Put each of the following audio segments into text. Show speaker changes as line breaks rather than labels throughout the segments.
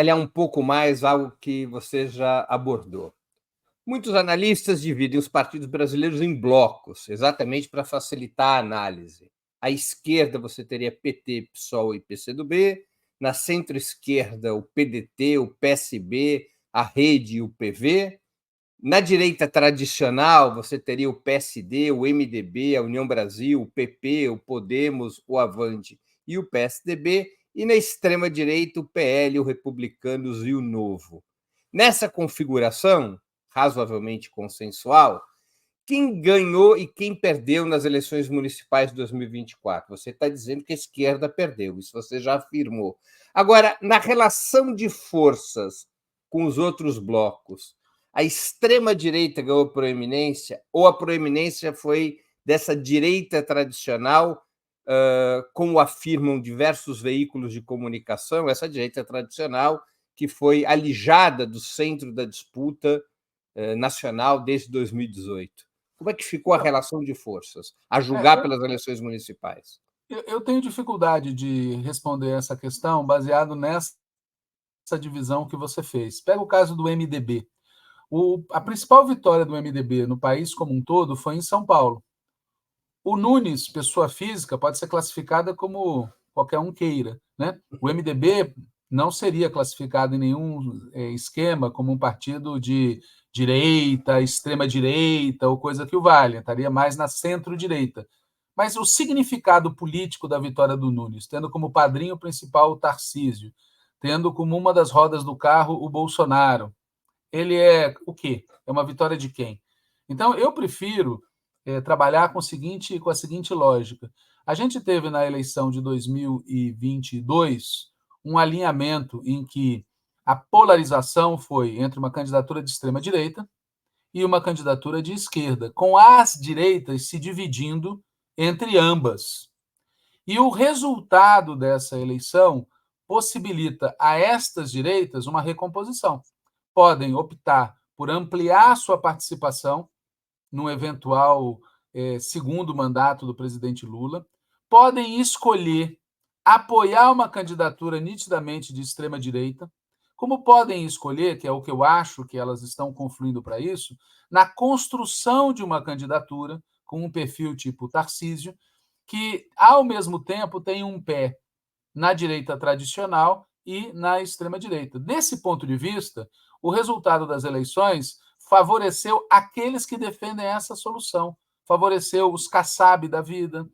detalhar um pouco mais algo que você já abordou. Muitos analistas dividem os partidos brasileiros em blocos, exatamente para facilitar a análise. À esquerda você teria PT, PSOL e PCdoB, na centro-esquerda o PDT, o PSB, a Rede e o PV. Na direita tradicional você teria o PSD, o MDB, a União Brasil, o PP, o Podemos, o Avante e o PSDB, e na extrema-direita o PL, o Republicanos e o Novo. Nessa configuração, razoavelmente consensual, quem ganhou e quem perdeu nas eleições municipais de 2024? Você está dizendo que a esquerda perdeu, isso você já afirmou. Agora, na relação de forças com os outros blocos, a extrema-direita ganhou proeminência ou a proeminência foi dessa direita tradicional, como afirmam diversos veículos de comunicação, essa direita tradicional que foi alijada do centro da disputa nacional desde 2018. Como é que ficou a relação de forças, a julgar pelas eleições municipais?
Eu tenho dificuldade de responder essa questão baseado nessa divisão que você fez. Pega o caso do MDB. A principal vitória do MDB no país como um todo foi em São Paulo. O Nunes, pessoa física, pode ser classificada como qualquer um queira, né? O MDB não seria classificado em nenhum esquema como um partido de direita, extrema-direita ou coisa que o valha, estaria mais na centro-direita. Mas o significado político da vitória do Nunes, tendo como padrinho principal o Tarcísio, tendo como uma das rodas do carro o Bolsonaro, ele é o quê? É uma vitória de quem? Então, eu prefiro trabalhar com a seguinte lógica. A gente teve na eleição de 2022 um alinhamento em que a polarização foi entre uma candidatura de extrema-direita e uma candidatura de esquerda, com as direitas se dividindo entre ambas. E o resultado dessa eleição possibilita a estas direitas uma recomposição. Podem optar por ampliar sua participação num eventual segundo mandato do presidente Lula, podem escolher apoiar uma candidatura nitidamente de extrema-direita, como podem escolher, que é o que eu acho que elas estão confluindo para isso, na construção de uma candidatura com um perfil tipo Tarcísio, que, ao mesmo tempo, tem um pé na direita tradicional e na extrema-direita. Desse ponto de vista, o resultado das eleições favoreceu aqueles que defendem essa solução, favoreceu os Kassab da vida,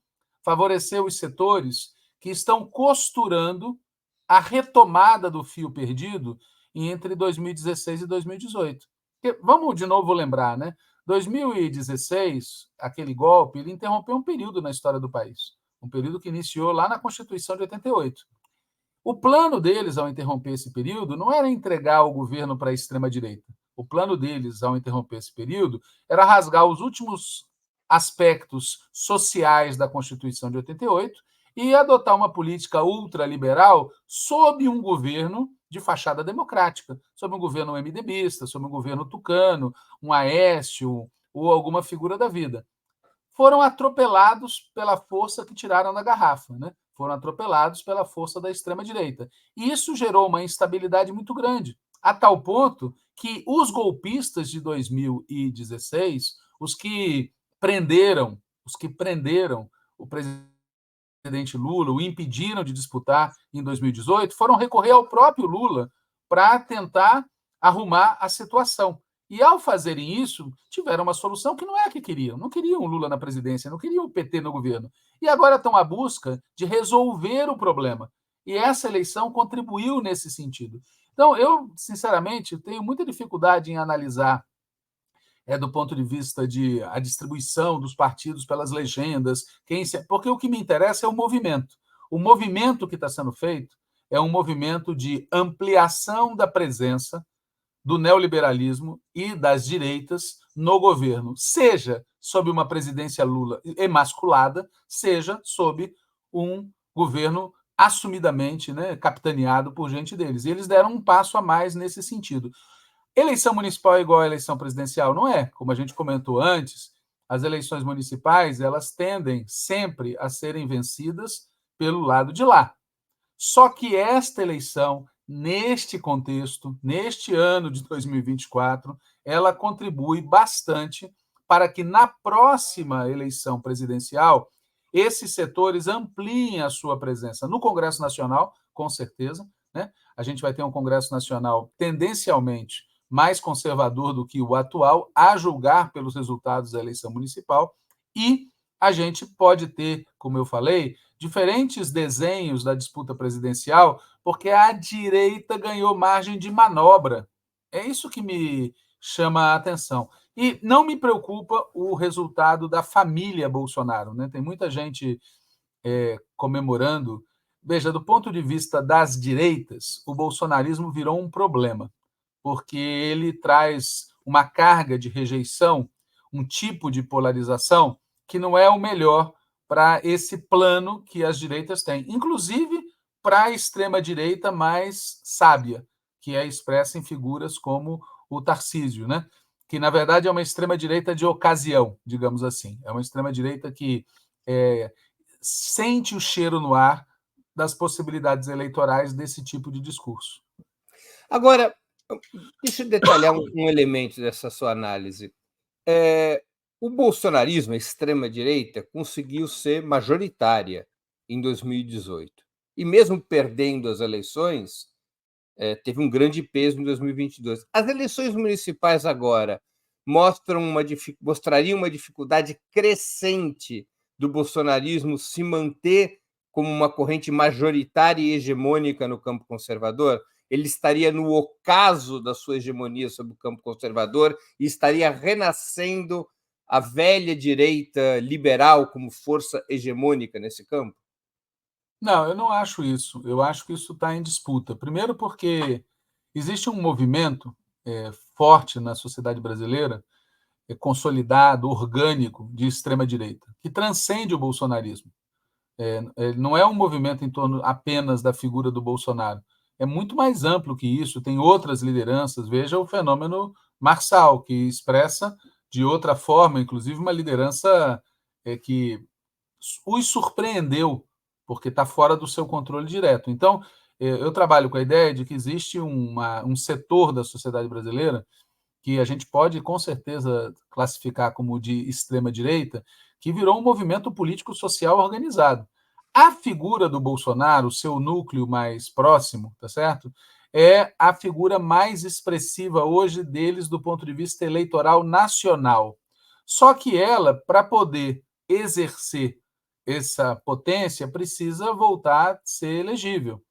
favoreceu os setores que estão costurando a retomada do fio perdido entre 2016 e 2018. Porque, vamos de novo lembrar, né? 2016, aquele golpe, ele interrompeu um período na história do país, um período que iniciou lá na Constituição de 88. O plano deles, ao interromper esse período, não era entregar o governo para a extrema-direita. O plano deles, ao interromper esse período, era rasgar os últimos aspectos sociais da Constituição de 88 e adotar uma política ultraliberal sob um governo de fachada democrática, sob um governo MDBista, sob um governo tucano, um Aécio ou alguma figura da vida. Foram atropelados pela força que tiraram da garrafa, né? Foram atropelados pela força da extrema-direita. E isso gerou uma instabilidade muito grande, a tal ponto que os golpistas de 2016, os que prenderam o presidente Lula, o impediram de disputar em 2018, foram recorrer ao próprio Lula para tentar arrumar a situação. E, ao fazerem isso, tiveram uma solução que não é a que queriam. Não queriam o Lula na presidência, não queriam o PT no governo. E agora estão à busca de resolver o problema. E essa eleição contribuiu nesse sentido. Então, eu, sinceramente, tenho muita dificuldade em analisar do ponto de vista de a distribuição dos partidos pelas legendas, porque o que me interessa é o movimento. O movimento que está sendo feito é um movimento de ampliação da presença do neoliberalismo e das direitas no governo, seja sob uma presidência Lula emasculada, seja sob um governo assumidamente, né, capitaneado por gente deles. E eles deram um passo a mais nesse sentido. Eleição municipal é igual à eleição presidencial? Não é. Como a gente comentou antes, as eleições municipais elas tendem sempre a serem vencidas pelo lado de lá. Só que esta eleição neste contexto, neste ano de 2024, ela contribui bastante para que na próxima eleição presidencial esses setores ampliem a sua presença no Congresso Nacional, com certeza, né? A gente vai ter um Congresso Nacional tendencialmente mais conservador do que o atual, a julgar pelos resultados da eleição municipal, e a gente pode ter, como eu falei, diferentes desenhos da disputa presidencial, porque a direita ganhou margem de manobra. É isso que me chama a atenção. E não me preocupa o resultado da família Bolsonaro, né? Tem muita gente comemorando. Veja, do ponto de vista das direitas, o bolsonarismo virou um problema, porque ele traz uma carga de rejeição, um tipo de polarização que não é o melhor para esse plano que as direitas têm, inclusive para a extrema-direita mais sábia, que é expressa em figuras como o Tarcísio, né? Que, na verdade, é uma extrema-direita de ocasião, digamos assim. É uma extrema-direita que sente o cheiro no ar das possibilidades eleitorais desse tipo de discurso.
Agora, deixa eu detalhar um elemento dessa sua análise. O bolsonarismo, a extrema-direita, conseguiu ser majoritária em 2018. E mesmo perdendo as eleições, teve um grande peso em 2022. As eleições municipais agora mostrariam uma dificuldade crescente do bolsonarismo se manter como uma corrente majoritária e hegemônica no campo conservador? Ele estaria no ocaso da sua hegemonia sobre o campo conservador e estaria renascendo a velha direita liberal como força hegemônica nesse campo?
Não, eu não acho isso. Eu acho que isso está em disputa. Primeiro, porque existe um movimento forte na sociedade brasileira, consolidado, orgânico, de extrema-direita, que transcende o bolsonarismo. Não é um movimento em torno apenas da figura do Bolsonaro. É muito mais amplo que isso, tem outras lideranças. Veja o fenômeno Marçal, que expressa de outra forma, inclusive, uma liderança que os surpreendeu, porque está fora do seu controle direto. Então, eu trabalho com a ideia de que existe um setor da sociedade brasileira que a gente pode, com certeza, classificar como de extrema-direita, que virou um movimento político-social organizado. A figura do Bolsonaro, o seu núcleo mais próximo, tá certo? É a figura mais expressiva hoje deles do ponto de vista eleitoral nacional. Só que ela, para poder exercer essa potência, precisa voltar a ser elegível.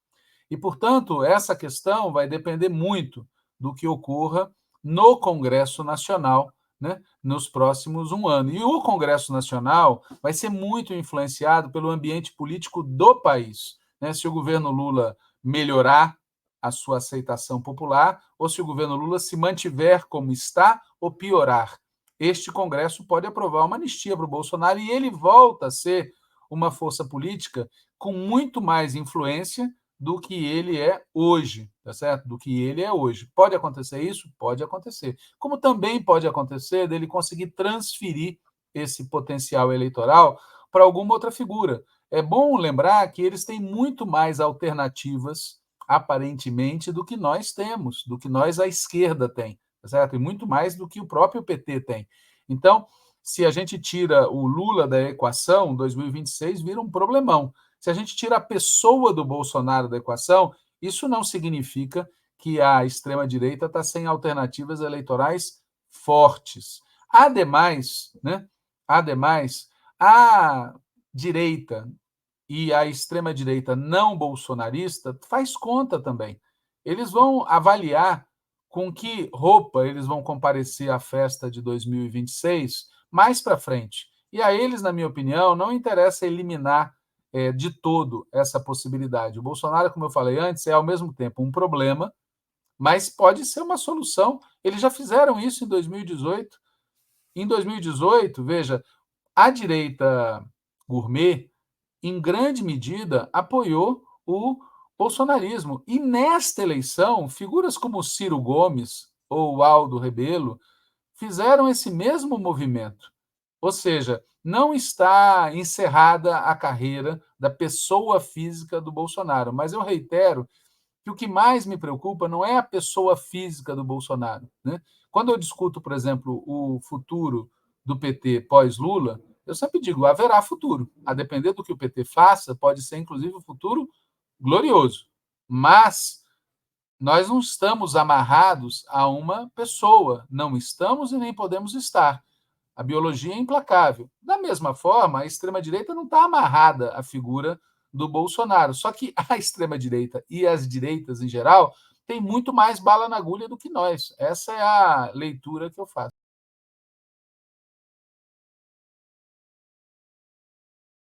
E, portanto, essa questão vai depender muito do que ocorra no Congresso Nacional, né, nos próximos um ano. E o Congresso Nacional vai ser muito influenciado pelo ambiente político do país. Né? Se o governo Lula melhorar a sua aceitação popular, ou se o governo Lula se mantiver como está, ou piorar. Este Congresso pode aprovar uma anistia para o Bolsonaro e ele volta a ser uma força política com muito mais influência do que ele é hoje, tá certo? Do que ele é hoje. Pode acontecer isso? Pode acontecer. Como também pode acontecer dele conseguir transferir esse potencial eleitoral para alguma outra figura. É bom lembrar que eles têm muito mais alternativas, aparentemente, do que nós temos, do que nós, a esquerda, tem, tá certo? E muito mais do que o próprio PT tem. Então, se a gente tira o Lula da equação, 2026 vira um problemão. Se a gente tira a pessoa do Bolsonaro da equação, isso não significa que a extrema-direita está sem alternativas eleitorais fortes. Ademais, né? Ademais, a direita e a extrema-direita não bolsonarista faz conta também. Eles vão avaliar com que roupa eles vão comparecer à festa de 2026 mais para frente. E a eles, na minha opinião, não interessa eliminar de todo essa possibilidade. O Bolsonaro, como eu falei antes, é ao mesmo tempo um problema, mas pode ser uma solução. Eles já fizeram isso em 2018. Em 2018, veja, a direita gourmet, em grande medida, apoiou o bolsonarismo. E nesta eleição, figuras como Ciro Gomes ou Aldo Rebelo fizeram esse mesmo movimento. Ou seja, não está encerrada a carreira da pessoa física do Bolsonaro, mas eu reitero que o que mais me preocupa não é a pessoa física do Bolsonaro, né? Quando eu discuto, por exemplo, o futuro do PT pós-Lula, eu sempre digo, haverá futuro. A depender do que o PT faça, pode ser, inclusive, um futuro glorioso. Mas nós não estamos amarrados a uma pessoa. Não estamos e nem podemos estar. A biologia é implacável. Da mesma forma, a extrema-direita não está amarrada à figura do Bolsonaro. Só que a extrema-direita e as direitas em geral têm muito mais bala na agulha do que nós. Essa é a leitura que eu faço.